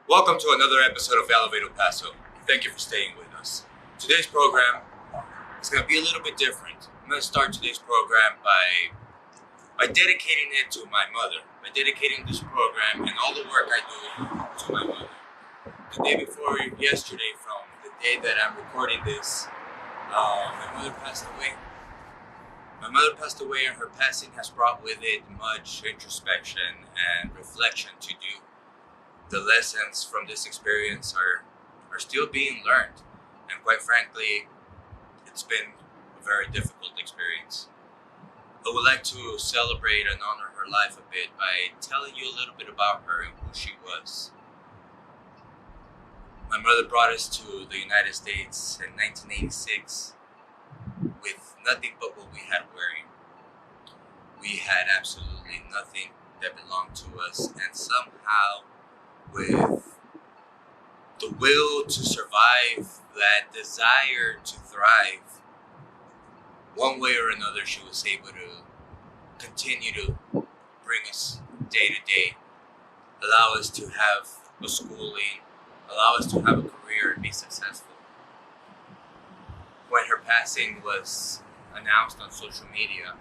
Welcome to another episode of Elevator Paso. Thank you for staying with us. Today's program is going to be a little bit different. I'm going to start today's program by dedicating it to my mother, by dedicating this program and all the work I do to my mother. The day before yesterday, from the day that I'm recording this, my mother passed away. My mother passed away, and her passing has brought with it much introspection and reflection to do. The lessons from this experience are still being learned, and quite frankly, it's been a very difficult experience. I would like to celebrate and honor her life a bit by telling you a little bit about her and who she was. My mother brought us to the United States in 1986 with nothing but what we had wearing. We had absolutely nothing that belonged to us, and somehow, with the will to survive, that desire to thrive, one way or another, she was able to continue to bring us day to day, allow us to have a schooling, allow us to have a career and be successful. When her passing was announced on social media,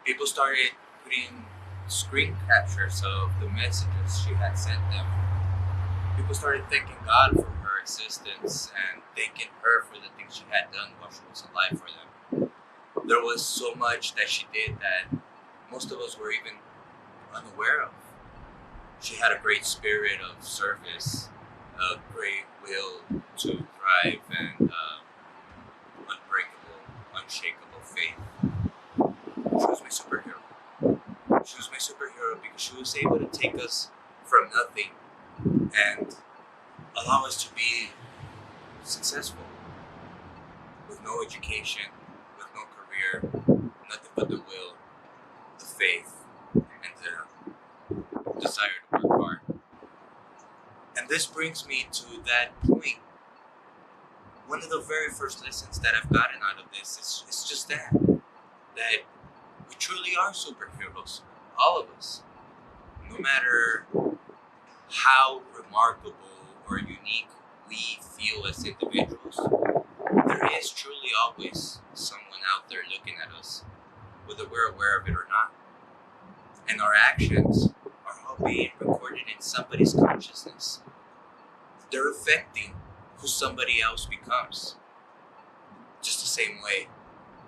people started putting screen captures of the messages she had sent them. People started thanking God for her existence and thanking her for the things she had done while she was alive for them. There was so much that she did that most of us were even unaware of. She had a great spirit of service, a great will to thrive, and unbreakable, unshakable faith. She was my superhero. She was my superhero because she was able to take us from nothing and allow us to be successful with no education, with no career, nothing but the will, the faith, and the desire to work hard. And this brings me to that point. One of the very first lessons that I've gotten out of this is just that we truly are superheroes, all of us. No matter how remarkable or unique we feel as individuals, there is truly always someone out there looking at us, whether we're aware of it or not. And our actions are all being recorded in somebody's consciousness. They're affecting who somebody else becomes, just the same way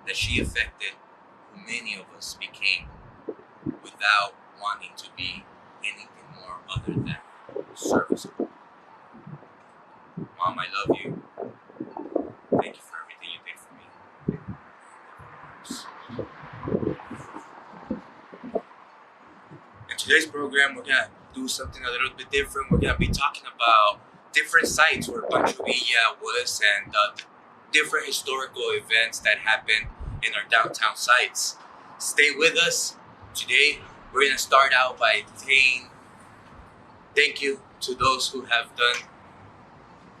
that she affected who many of us became without wanting to be anything more other than serviceable. Mom, I love you. Thank you for everything you did for me. In today's program, we're going to do something a little bit different. We're going to be talking about different sites where Pancho was and different historical events that happened in our downtown sites. Stay with us. Today, we're going to start out by saying thank you to those who have done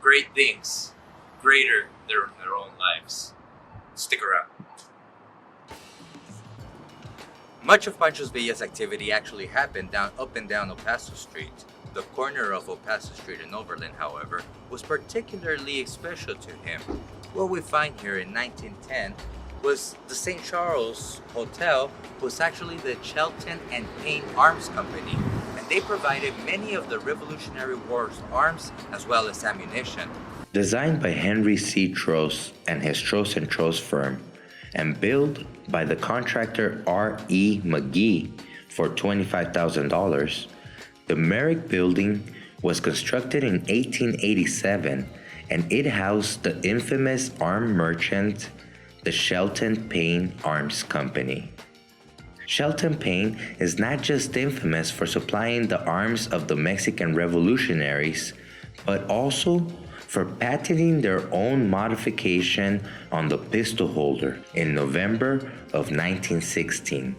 great things, greater than their own lives. Stick around. Much of Pancho Villa's activity actually happened up and down El Paso Street. The corner of El Paso Street and Overland, however, was particularly special to him. What we find here in 1910 was the St. Charles Hotel was actually the Shelton and Payne Arms Company, and they provided many of the Revolutionary War's arms as well as ammunition. Designed by Henry C. Trost and his Trost and Trost firm, and built by the contractor R.E. McGee for $25,000, the Merrick Building was constructed in 1887, and it housed the infamous arm merchant, the Shelton Payne Arms Company. Shelton Payne is not just infamous for supplying the arms of the Mexican revolutionaries, but also for patenting their own modification on the pistol holder in November of 1916,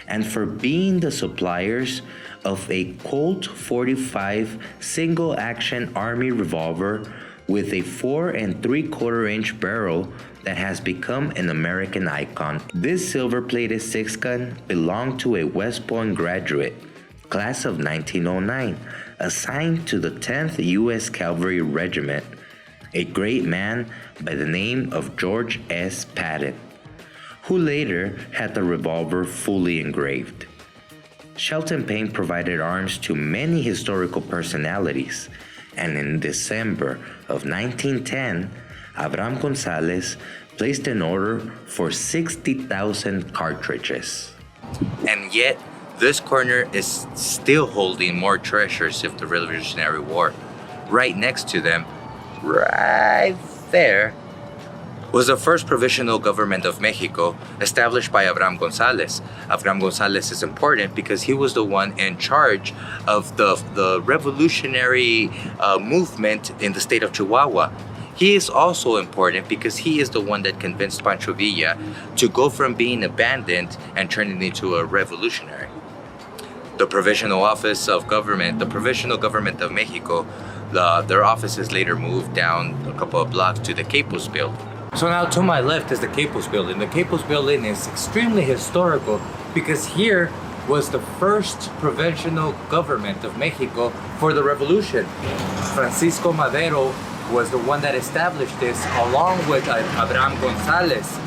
and for being the suppliers of a Colt 45 single-action Army revolver with a 4 3/4-inch barrel that has become an American icon. This silver-plated six-gun belonged to a West Point graduate class of 1909, assigned to the 10th U.S. Cavalry Regiment, a great man by the name of George S. Patton, who later had the revolver fully engraved. Shelton Payne provided arms to many historical personalities, and in December of 1910, Abraham Gonzalez placed an order for 60,000 cartridges. And yet, this corner is still holding more treasures of the Revolutionary War. Right next to them, right there, was the first provisional government of Mexico established by Abraham Gonzalez. Abraham Gonzalez is important because he was the one in charge of the revolutionary movement in the state of Chihuahua. He is also important because he is the one that convinced Pancho Villa to go from being abandoned and turning into a revolutionary. The Provisional Office of Government, the Provisional Government of Mexico, their offices later moved down a couple of blocks to the Capos building. So now to my left is the Capos building. The Capos building is extremely historical because here was the first provisional government of Mexico for the revolution. Francisco Madero was the one that established this along with Abraham Gonzalez.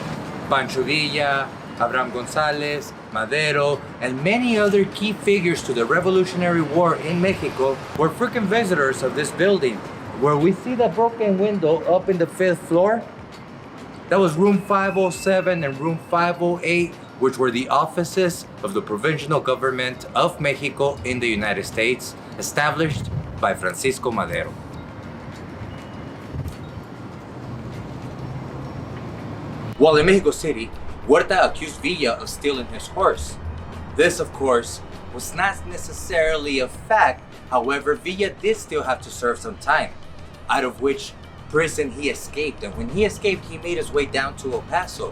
Pancho Villa, Abraham Gonzalez, Madero, and many other key figures to the Revolutionary War in Mexico were freaking visitors of this building. Where we see that broken window up in the 5th floor, that was room 507 and room 508, which were the offices of the provisional government of Mexico in the United States, established by Francisco Madero. While in Mexico City, Huerta accused Villa of stealing his horse. This, of course, was not necessarily a fact. However, Villa did still have to serve some time, out of which prison he escaped. And when he escaped, he made his way down to El Paso.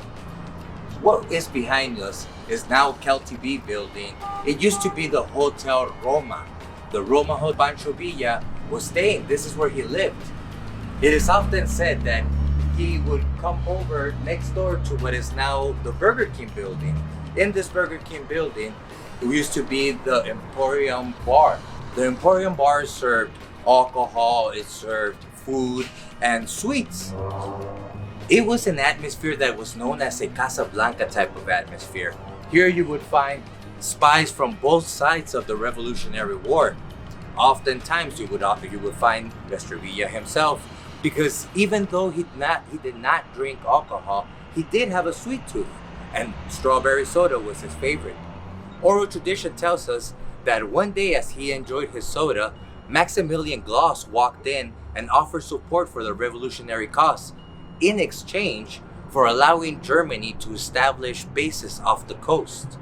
What is behind us is now Cal TV building. It used to be the Hotel Roma. The Roma Hotel Pancho Villa was staying. This is where he lived. It is often said that he would come over next door to what is now the Burger King building. In this Burger King building, it used to be the Emporium Bar. The Emporium Bar served alcohol, it served food and sweets. It was an atmosphere that was known as a Casablanca type of atmosphere. Here you would find spies from both sides of the Revolutionary War. Oftentimes you would find Mr. Villa himself, because even though he did not drink alcohol, he did have a sweet tooth, and strawberry soda was his favorite. Oral tradition tells us that one day as he enjoyed his soda, Maximilian Gloss walked in and offered support for the revolutionary cause in exchange for allowing Germany to establish bases off the coast.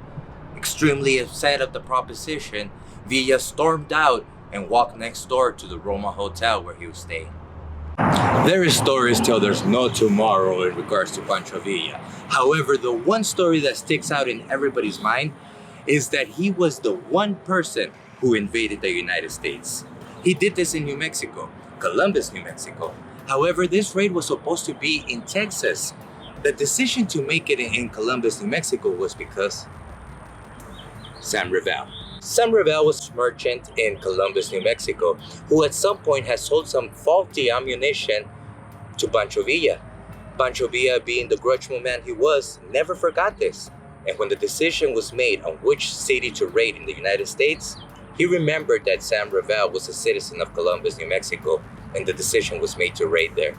Extremely upset at the proposition, Villa stormed out and walked next door to the Roma Hotel where he was staying. There is stories till there's no tomorrow in regards to Pancho Villa. However, the one story that sticks out in everybody's mind is that he was the one person who invaded the United States. He did this in New Mexico, Columbus, New Mexico. However, this raid was supposed to be in Texas. The decision to make it in Columbus, New Mexico was because Sam Revell. Sam Revell was a merchant in Columbus, New Mexico, who at some point had sold some faulty ammunition to Pancho Villa. Pancho Villa, being the grudgeful man he was, never forgot this. And when the decision was made on which city to raid in the United States, he remembered that Sam Revell was a citizen of Columbus, New Mexico, and the decision was made to raid there.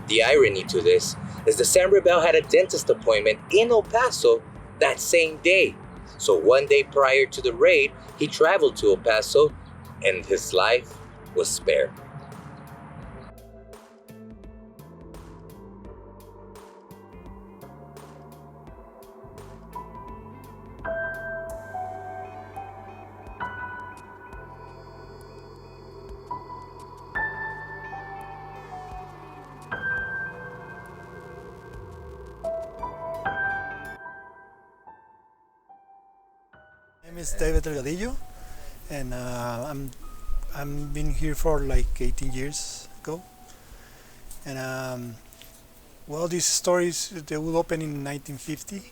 The irony to this is that Sam Revell had a dentist appointment in El Paso that same day. So one day prior to the raid, he traveled to El Paso and his life was spared. My name is David Delgadillo, and I'm been here for like 18 years ago. And well, these stories they will open in 1950,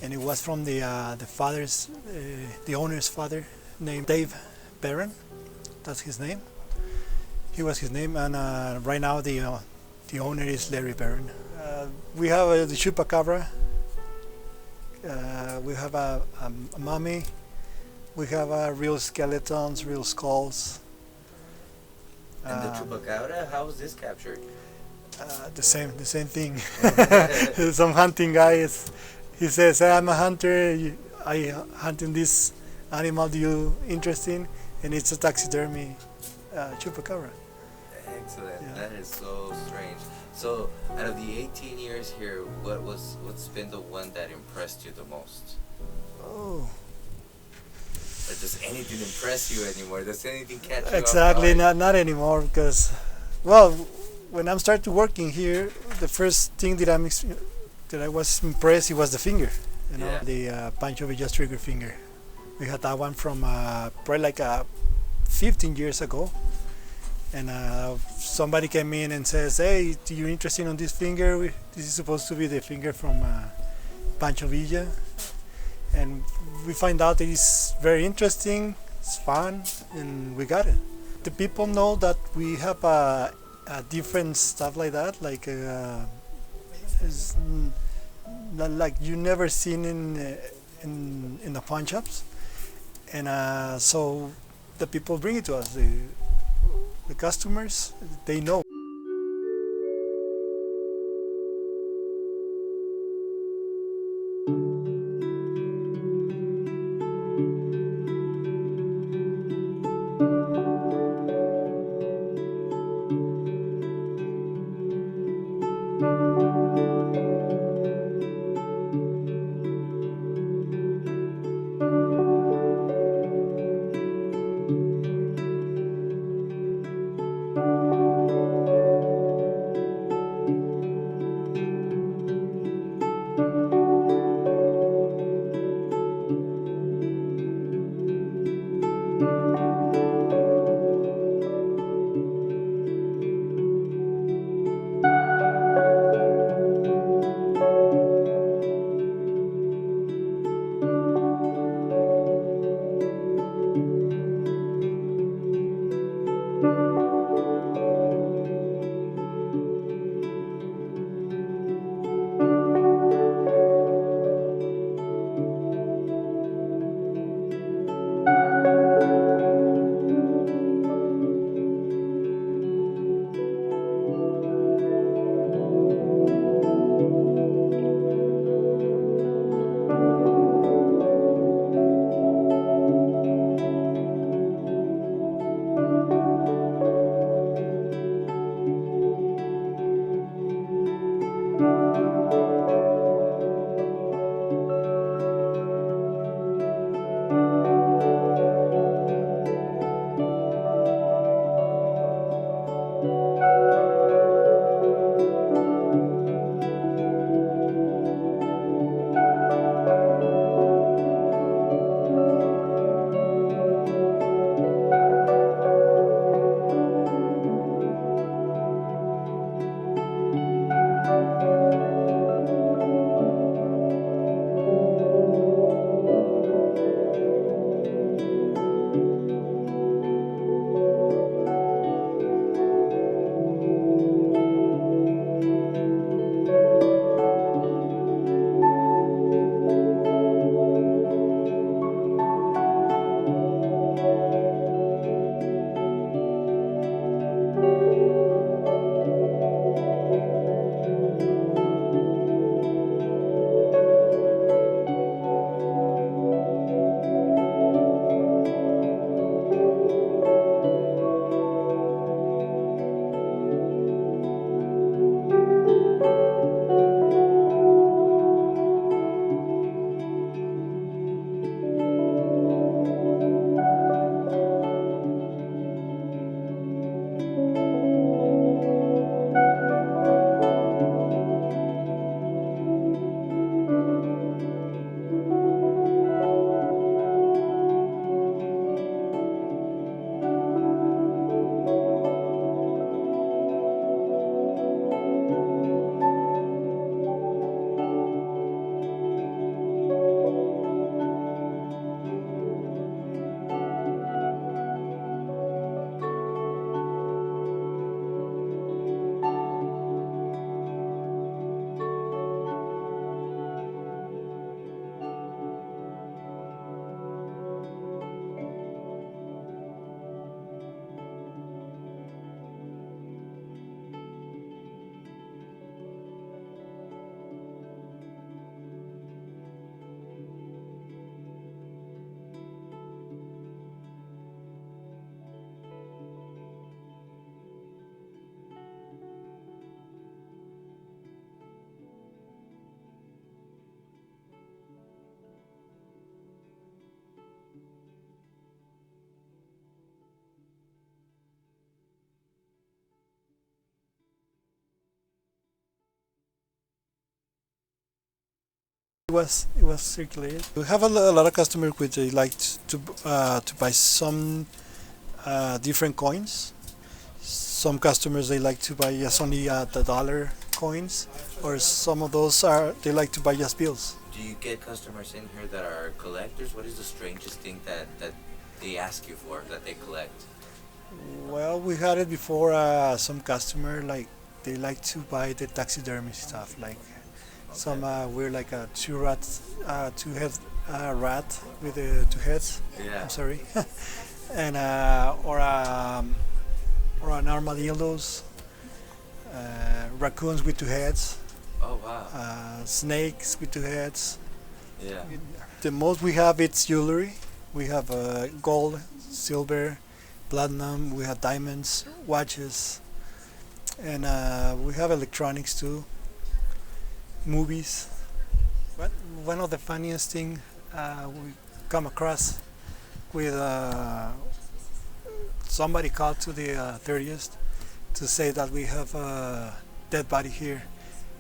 and it was from the father's, the owner's father, named Dave Barron. That's his name. He was his name, and right now the owner is Larry Barron. We have the chupacabra. We have a mummy. We have real skeletons, real skulls. And the chupacabra, how was this captured? The same thing. Some hunting guy he says, "Hey, I'm a hunter. I hunting this animal. Do you interested?" And it's a taxidermy chupacabra. Excellent. Yeah. That is so strange. So, out of the 18 years here, what's been the one that impressed you the most? Oh, Or does anything impress you anymore? Does anything catch you exactly. off guard? Not anymore because, well, when I started working here, the first thing that I was impressed it was the finger. Yeah. The Pancho Villa's trigger finger. We had that one from probably like 15 years ago, and somebody came in and says, "Hey, do you interested in this finger? This is supposed to be the finger from Pancho Villa," and we find out that it's very interesting, it's fun, and we got it. The people know that we have a different stuff like that, like it's like you never seen in the pawn shops, and so the people bring it to us. The customers, they know. It was circulated. We have a lot of customers which they like to buy some different coins. Some customers they like to buy just only the dollar coins, or some of those are they like to buy just bills. Do you get customers in here that are collectors? What is the strangest thing that they ask you for that they collect? Well, we had it before. Some customer like they like to buy the taxidermy stuff, like some we're like a two head rat with two heads. Yeah. I'm sorry, and or an armadillos, raccoons with two heads, Oh wow. snakes with two heads. Yeah. The most we have it's jewelry. We have gold, silver, platinum. We have diamonds, watches, and we have electronics too. Movies. But one of the funniest thing we come across with somebody called to the 30th to say that we have a dead body here,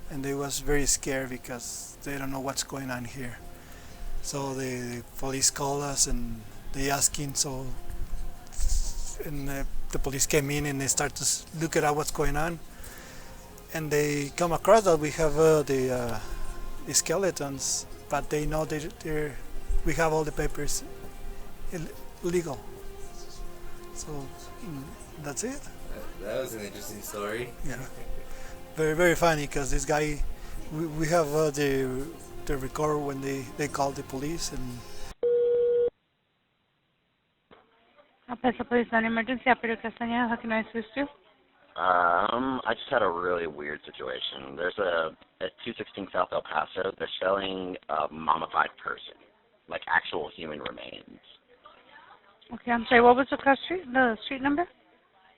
and they was very scared because they don't know what's going on here. So the police called us and they asking and the police came in and they start to look at what's going on, and they come across that we have the skeletons, but they know we have all the papers legal. So that's it. That was an interesting story. Yeah, very very funny because this guy, we have the record when they call the police and. Paso Police non-emergency operator Castañeda, how can I assist you? I just had a really weird situation. There's at 216 South El Paso, they're selling a mummified person, like actual human remains. Okay, I'm sorry, what was the street number?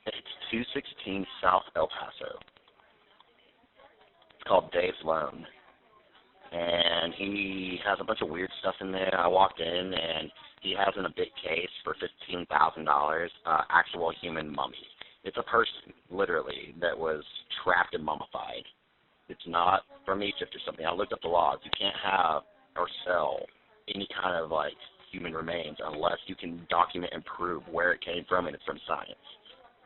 It's 216 South El Paso. It's called Dave's Loan. And he has a bunch of weird stuff in there. I walked in, and he has in a big case for $15,000, actual human mummy. It's a person, literally, that was trapped and mummified. It's not from Egypt or something. I looked up the laws. You can't have or sell any kind of, like, human remains unless you can document and prove where it came from and it's from science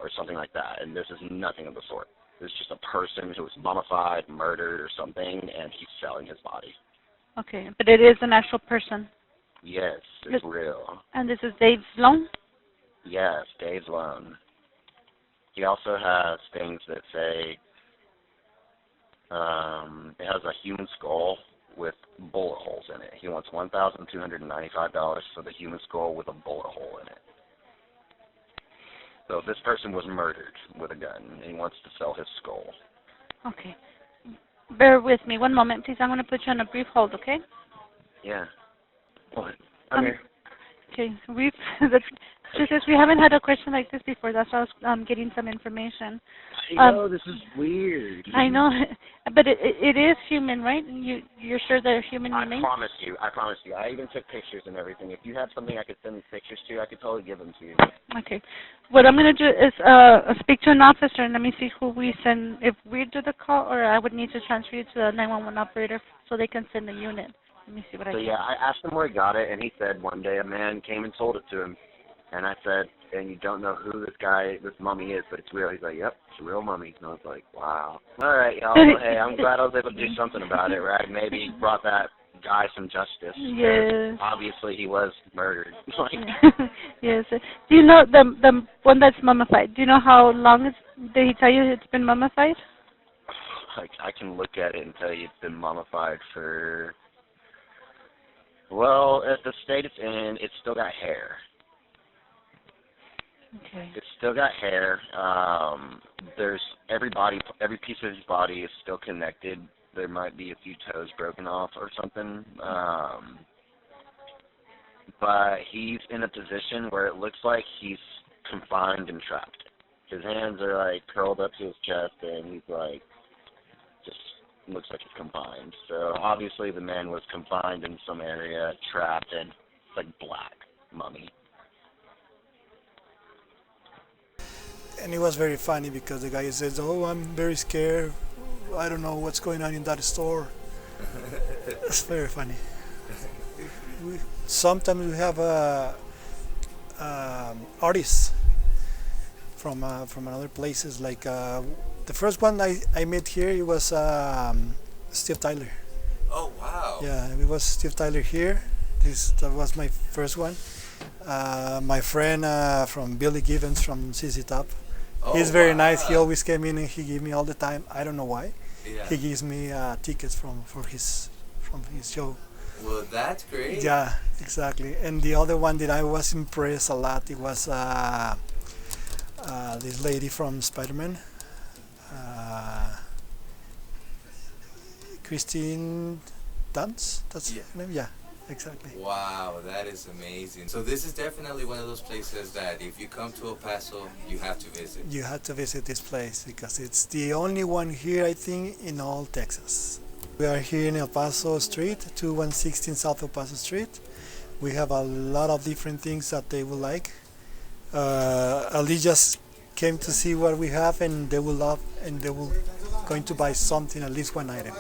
or something like that. And this is nothing of the sort. This is just a person who was mummified, murdered or something, and he's selling his body. Okay, but it is an actual person. Yes, it's real. And this is Dave's loan? Yes, Dave's Loan. He also has things that say it has a human skull with bullet holes in it. He wants $1,295 for the human skull with a bullet hole in it. So this person was murdered with a gun, and he wants to sell his skull. Okay. Bear with me one moment, please. I'm going to put you on a brief hold, okay? Yeah. What? I'm here. Okay. We haven't had a question like this before. That's why I was getting some information. I know, this is weird. I know, but it is human, right? You're sure they're human remains? I promise you. I even took pictures and everything. If you have something I could send these pictures to, I could totally give them to you. Okay. What I'm going to do is speak to an officer and let me see who we send, if we do the call, or I would need to transfer you to the 911 operator so they can send the unit. Let me see what I can. So, yeah, I asked him where he got it, and he said one day a man came and sold it to him. And I said, and you don't know who this mummy is, but it's real. He's like, yep, it's a real mummy. And I was like, wow. All right, y'all. Well, hey, I'm glad I was able to do something about it, right? Maybe brought that guy some justice. Yes. Obviously, he was murdered. Yes. Do you know the one that's mummified? Do you know how long did he tell you it's been mummified? I can look at it and tell you it's been mummified for, well, at the state it's in, it's still got hair. Okay. It's still got hair. There's every piece of his body is still connected. There might be a few toes broken off or something. But he's in a position where it looks like he's confined and trapped. His hands are like curled up to his chest, and he's like, just looks like he's confined. So obviously the man was confined in some area, trapped, and it's like black mummy. And it was very funny because the guy says, "Oh, I'm very scared. I don't know what's going on in that store." It's very funny. Sometimes we have artists from other places. Like the first one I met here, it was Steve Tyler. Oh wow. Yeah, it was Steve Tyler here. That was my first one. My friend from Billy Gibbons from CC Top. Oh, He's very wow. nice. He always came in and he gave me all the time. I don't know why. Yeah. He gives me tickets from his show. Well, that's great. Yeah, exactly. And the other one that I was impressed a lot, it was this lady from Spider-Man, Christine Dunst. That's Yeah. her name. Yeah, exactly. Wow, that is amazing. So this is definitely one of those places that if you come to El Paso, you have to visit. You have to visit this place because it's the only one here, I think, in all Texas. We are here in El Paso Street, 2116 South El Paso Street. We have a lot of different things that they will like. Ali just came to see what we have, and they will love, and they will going to buy something, at least one item.